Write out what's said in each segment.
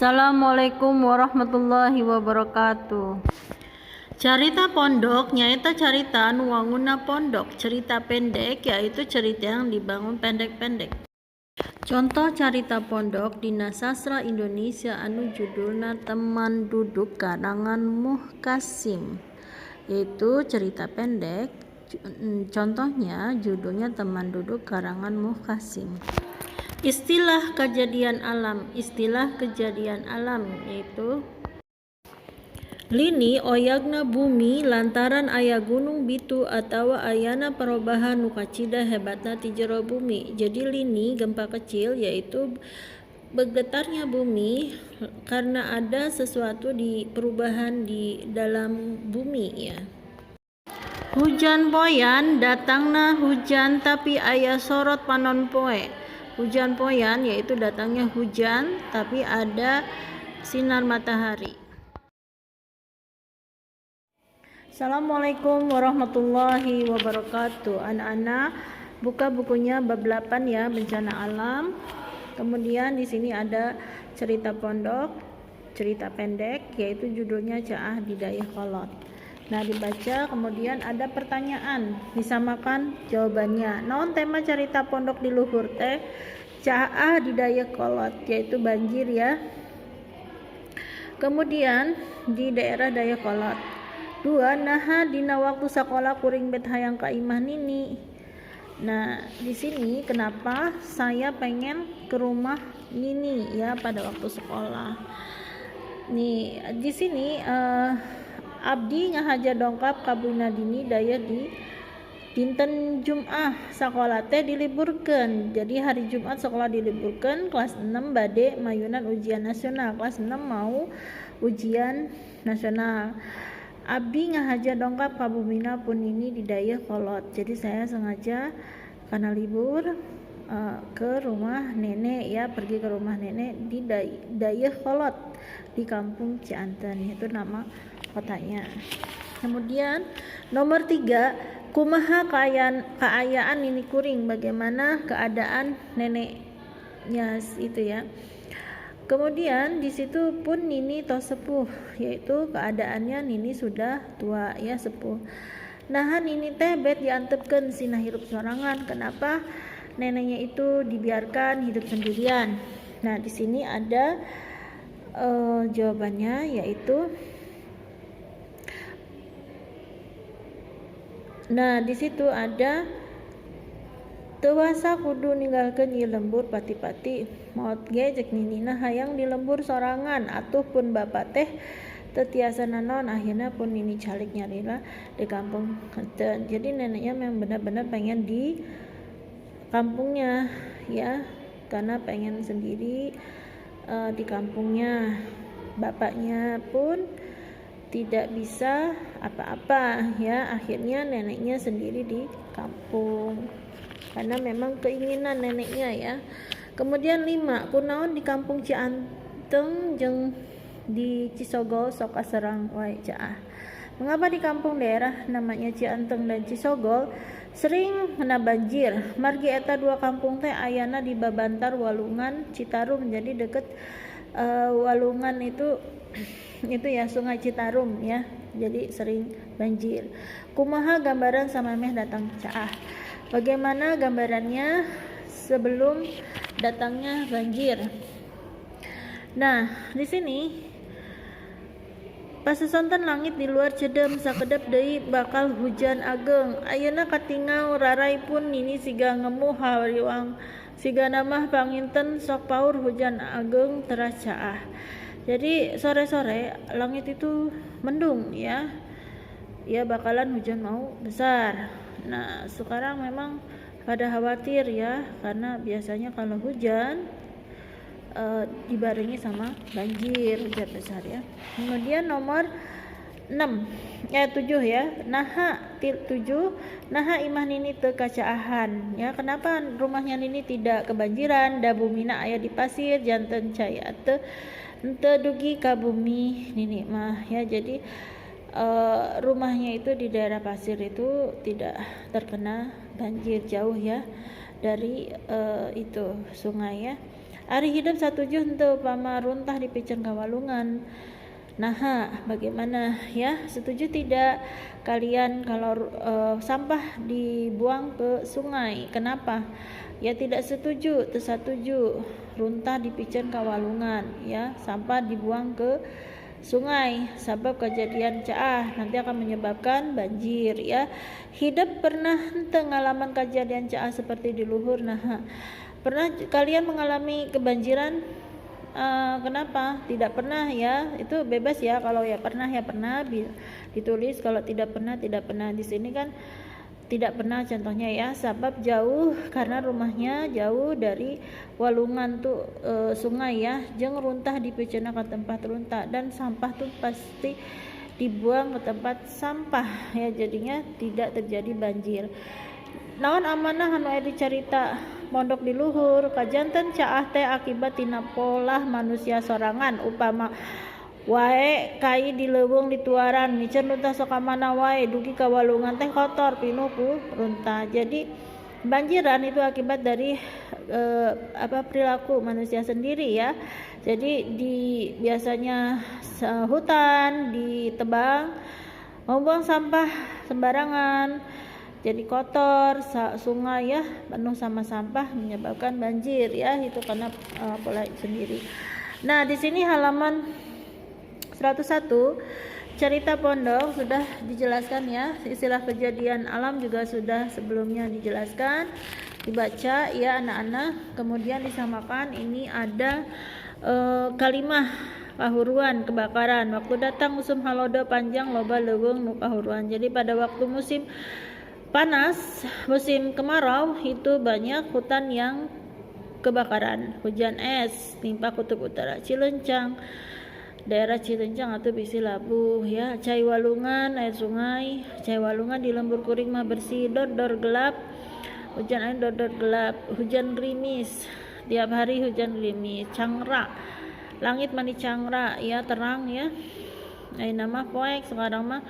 Assalamualaikum warahmatullahi wabarakatuh. Carita pondok nyaita carita nu wangunna pondok. Cerita pendek yaitu cerita yang dibangun pendek-pendek. Contoh carita pondok dina sastra Indonesia anu judulna Teman Duduk karangan Muhkasim, yaitu cerita pendek. Contohnya judulnya Teman Duduk karangan Muhkasim. Istilah kejadian alam yaitu lini oyagna bumi lantaran aya gunung bitu atawa ayana perubahan nu kacida hebatna ti jero bumi. Jadi lini gempa kecil yaitu bergetarnya bumi karena ada sesuatu di perubahan di dalam bumi ya. Hujan poyan datangna hujan tapi aya sorot panon poe. Hujan poyan yaitu datangnya hujan tapi ada sinar matahari. Assalamualaikum warahmatullahi wabarakatuh. Anak-anak buka bukunya bab 8 ya, bencana alam. Kemudian di sini ada cerita pondok, cerita pendek yaitu judulnya Caah di Dayakolot. Nah, dibaca, kemudian ada pertanyaan, disamakan jawabannya. Naon tema cerita pondok di luhur teh? Caah di Dayakolot, yaitu banjir ya. Kemudian di daerah Dayakolot. 2. Naha dina waktu sekolah kuring bet hayang ka imah nini. Nah, di sini kenapa saya pengen ke rumah nini ya pada waktu sekolah. Nih, di sini abdi ngahaja dongkap ka Buna Dini daya di dinten Jumat sekolah teh diliburkeun. Jadi hari Jumat sekolah diliburkeun, kelas 6 bade mayunan ujian nasional. Kelas 6 mau ujian nasional. Abdi ngahaja dongkap ka Bumina pun ini di Dayakolot. Jadi saya sengaja karena libur ke rumah nenek ya, pergi ke rumah nenek di Dayakolot di kampung Cianten, itu nama kotanya. Kemudian nomor 3, kumaha keayaan nini kuring, bagaimana keadaan neneknya itu ya. Kemudian di situ pun nini tos sepuh, yaitu keadaannya nini sudah tua ya, sepuh. Nah, nini teh bet diantepkeun sina hirup sorangan. Kenapa neneknya itu dibiarkan hidup sendirian? Nah, di sini ada jawabannya yaitu di situ ada tewasa kudu ninggalkeun ieu lembur pati-pati maot ge cek ninina hayang di lembur sorangan atuh pun bapak teh teu tiasa nanon, akhirna pun nini calik nyarila di kampung henteu. Jadi neneknya memang benar-benar pengen di kampungnya ya, karena pengen sendiri di kampungnya. Bapaknya pun tidak bisa apa-apa ya, akhirnya neneknya sendiri di kampung karena memang keinginan neneknya ya. Kemudian 5, kunaon di kampung Cianteng jeung di Cisogol sok kaserang wae Caah. Mengapa di kampung daerah namanya Cianteng dan Cisogol sering kena banjir? Margi eta dua kampung teh ayana di babantar Walungan Citarum, jadi deket Walungan itu ya Sungai Citarum ya, jadi sering banjir. Kumaha gambaran samameh datang Caah? Bagaimana gambarannya sebelum datangnya banjir? Nah, di sini pasesonten langit di luar cedem sakedep deui bakal hujan ageng. Ayeuna katingau rarai pun nini siga ngemu hariwang siga namah panginten sok paur hujan ageng teras Caah. Jadi sore-sore langit itu mendung ya bakalan hujan mau besar. Nah, sekarang memang pada khawatir ya, karena biasanya kalau hujan dibarengi sama banjir, hujan besar ya. Kemudian nomor 7 ya, 7 naha imah nini teu kacaahan ya. Kenapa rumahnya nini tidak kebanjiran? Da bumina aya di pasir janten caya teu dugi ka bumi nini mah ya. Jadi rumahnya itu di daerah pasir itu tidak terkena banjir, jauh ya dari itu sungai ya. Ari hidup satuju henteu upama runtah dipicen kawalungan. Nah, bagaimana ya? Setuju tidak kalian kalau sampah dibuang ke sungai? Kenapa? Ya tidak setuju, tersetuju. Runtah dipicen kawalungan, ya, sampah dibuang ke sungai. Sebab kejadian caah nanti akan menyebabkan banjir, ya. Hidup pernah henteu ngalaman kejadian caah seperti di luhur. Nah, pernah kalian mengalami kebanjiran? Kenapa? Tidak pernah, ya. Itu bebas ya. Kalau ya pernah ditulis. Kalau tidak pernah tidak pernah. Di sini kan tidak pernah contohnya ya. Sebab jauh karena rumahnya jauh dari walungan tuh sungai ya. Jeung runtah dipicena ke tempat runtah dan sampah tuh pasti dibuang ke tempat sampah ya. Jadinya tidak terjadi banjir. Naon amanah anu aya dicarita mondok di luhur kajanten caah teh akibat tina polah manusia sorangan upama wae kai di leuweung dituaran micen runtah sok mana wae dugi ka walungan teh kotor pinuh ku runtah. Jadi banjiran itu akibat dari perilaku manusia sendiri ya. Jadi biasanya hutan ditebang, membuang sampah sembarangan. Jadi kotor, sungai ya penuh sama sampah menyebabkan banjir ya, itu karena pola sendiri. Nah, di sini halaman 101 cerita pondok sudah dijelaskan ya, istilah kejadian alam juga sudah sebelumnya dijelaskan, dibaca ya anak-anak, kemudian disamakan. Ini ada kalimah kahuruan kebakaran. Waktu datang musim halodo panjang loba leuweung nu kahuruan. Jadi pada waktu musim panas, musim kemarau itu banyak hutan yang kebakaran. Hujan es timpa kutub utara Cilencang, daerah Cilencang atau Bisi Labuh ya. Cai walungan air sungai, cai walungan di lembur kuring mah bersih, dor gelap. Hujan air dor gelap, hujan gerimis. Tiap hari hujan gerimis, cangra. Langit mani cangra ya, terang ya. Nama poek sekarang mah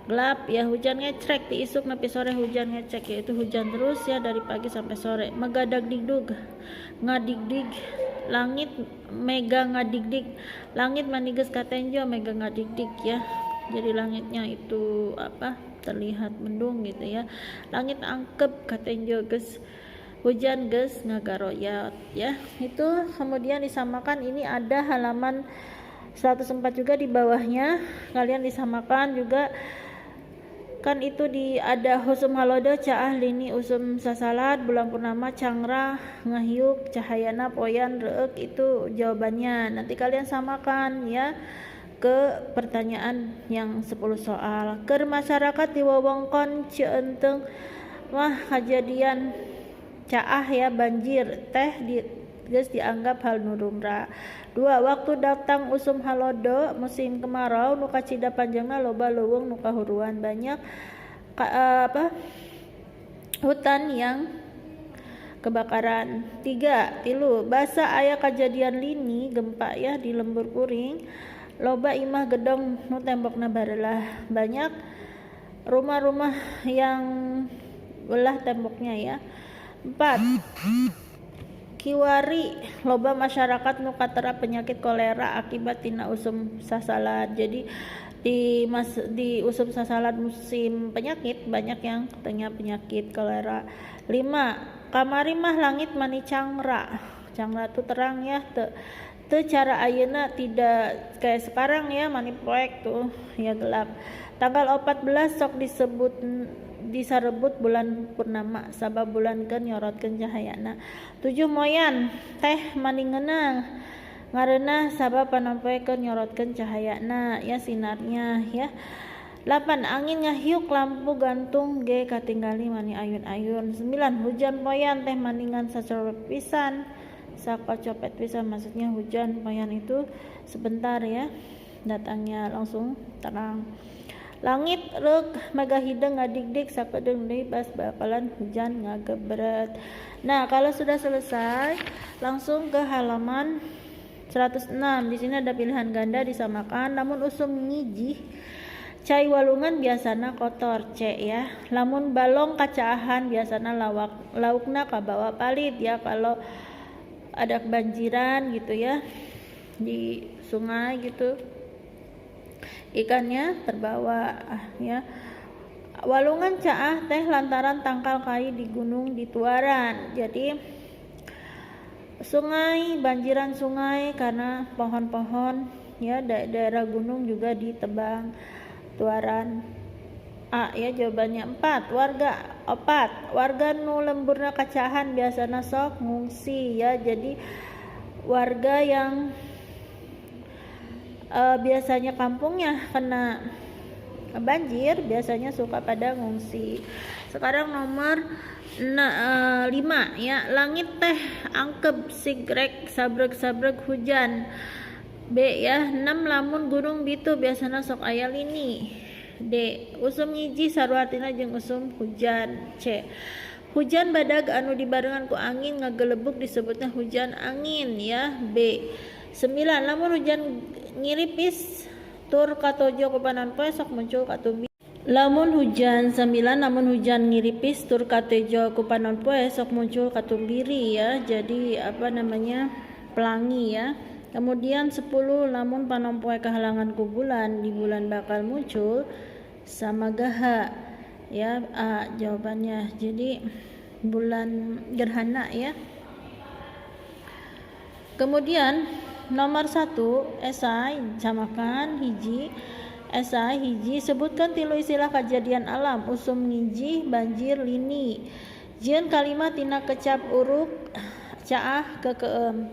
gelap ya, hujan ngecrek di isuk nepi sore hujan ngecek, yaitu hujan terus ya dari pagi sampai sore. Megadag digdug ngadigdig langit mega ngadigdig, langit manigeus katenjo mega ngadigdig ya. Jadi langitnya itu terlihat mendung gitu ya. Langit angkep katenjo geus hujan geus ngagaroyat ya. Itu kemudian disamakan. Ini ada halaman 104 juga di bawahnya, kalian disamakan juga kan itu ada husum halodo caah lini usum sasalat bulan purnama cangra ngahiuk cahayana poyan reuk, itu jawabannya. Nanti kalian samakan ya ke pertanyaan yang 10 soal. Keur masyarakat di wewengkon Cienteng wah kejadian caah ya banjir teh geus dianggap hal nu lumrah. 2. Waktu datang usum halodo musim kemarau nu kacida panjangna loba leuweung nu kahuruan, banyak hutan yang kebakaran. 3. Basa aya kejadian lini gempa ya di lembur kuring, loba imah gedong nu tembokna bareulah, banyak rumah-rumah yang belah temboknya ya. 4. Kiwari loba masyarakat nu katerap penyakit kolera akibat tina usum sasalat. Jadi di usum sasalat musim penyakit banyak yang katanya penyakit kolera. 5. Kamari mah langit mani cangra. Cangra tu terang ya, teu cara ayeuna tidak kayak sekarang ya mani poek tuh ya gelap. Tanggal 14 sok disarebut bulan purnama sabab bulan keun nyorotkeun cahayana. 7. Moyan teh mani ngeunang ngareunah sabab panompoekeun nyorotkeun cahayana ya sinarnya ya. 8. Angin ngahiuk lampu gantung ge katinggali mani ayun-ayun. 9. Hujan poyan teh maningan sacopet pisan, sakocopet pisan, maksudnya hujan poyan itu sebentar ya datangnya langsung terang. Langit reuk mega hideng ngadigdig sakedeung deui bas bakalan hujan ngagebret. Nah, kalau sudah selesai langsung ke halaman 106. Di sini ada pilihan ganda disamakan. Namun usum ngijih cai walungan biasana kotor C ya. Lamun balong kacaahan biasana laukna kabawa palit ya. Kalau ada kebanjiran gitu ya di sungai gitu, ikannya terbawa ya. Walungan caah teh lantaran tangkal kai di gunung dituaran. Jadi sungai, banjiran sungai karena pohon-pohon ya, daerah gunung juga ditebang tuaran. A ya jawabannya 4. Warga nu lemburna kacahan biasana sok ngungsi ya. Jadi warga yang biasanya kampungnya kena banjir biasanya suka pada ngungsi. Sekarang nomor 5 ya, langit teh angkeb sigrek sabreg-sabreg hujan. B ya, 6 lamun gunung bitu biasana sok aya lini. D usum ngiji sarwatina jeung usum hujan. C hujan badag anu dibarengan ku angin ngagelebuk disebutnya hujan angin ya. B 9 lamun hujan ngiripis tur katojo ku panon poe sok muncul katumbi. Lamun hujan 9 lamun hujan ngiripis tur katojo ku panon poe sok muncul katumbiri ya. Jadi pelangi ya. Kemudian 10 lamun panon poe kahalangan ku bulan, di bulan bakal muncul samagaha ya. A jawabannya. Jadi bulan gerhana ya. Kemudian nomor 1 esai samakan hiji. Esai hiji sebutkan tilu istilah kejadian alam usum ngiji banjir lini. Jieun kalimat tina kecap uruk caah kekeem.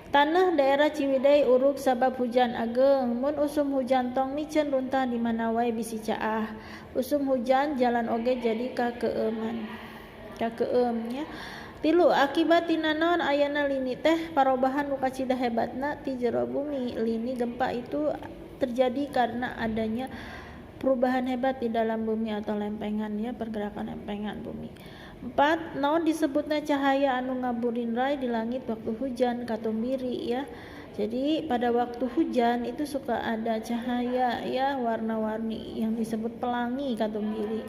Tanah daerah Ciwidey uruk sabab hujan ageng. Mun usum hujan tong micen runtah di mana wae bisi caah. Usum hujan jalan oge jadi kakeeman. Kakeem ya. 3 akibat tina naon ayana lini teh parobahan nu kacida hebatna ti jero bumi. Lini gempa itu terjadi karena adanya perubahan hebat di dalam bumi atau lempengan ya, pergerakan lempengan bumi. 4 naon disebutna cahaya anu ngaburin rai di langit waktu hujan katumbiri ya. Jadi pada waktu hujan itu suka ada cahaya ya warna-warni yang disebut pelangi katumbiri.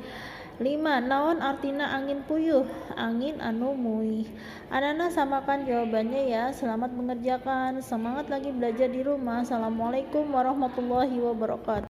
5 naon artina angin puyuh, angin anu muih. Anana samakan jawabannya ya. Selamat mengerjakan, semangat lagi belajar di rumah. Assalamualaikum warahmatullahi wabarakatuh.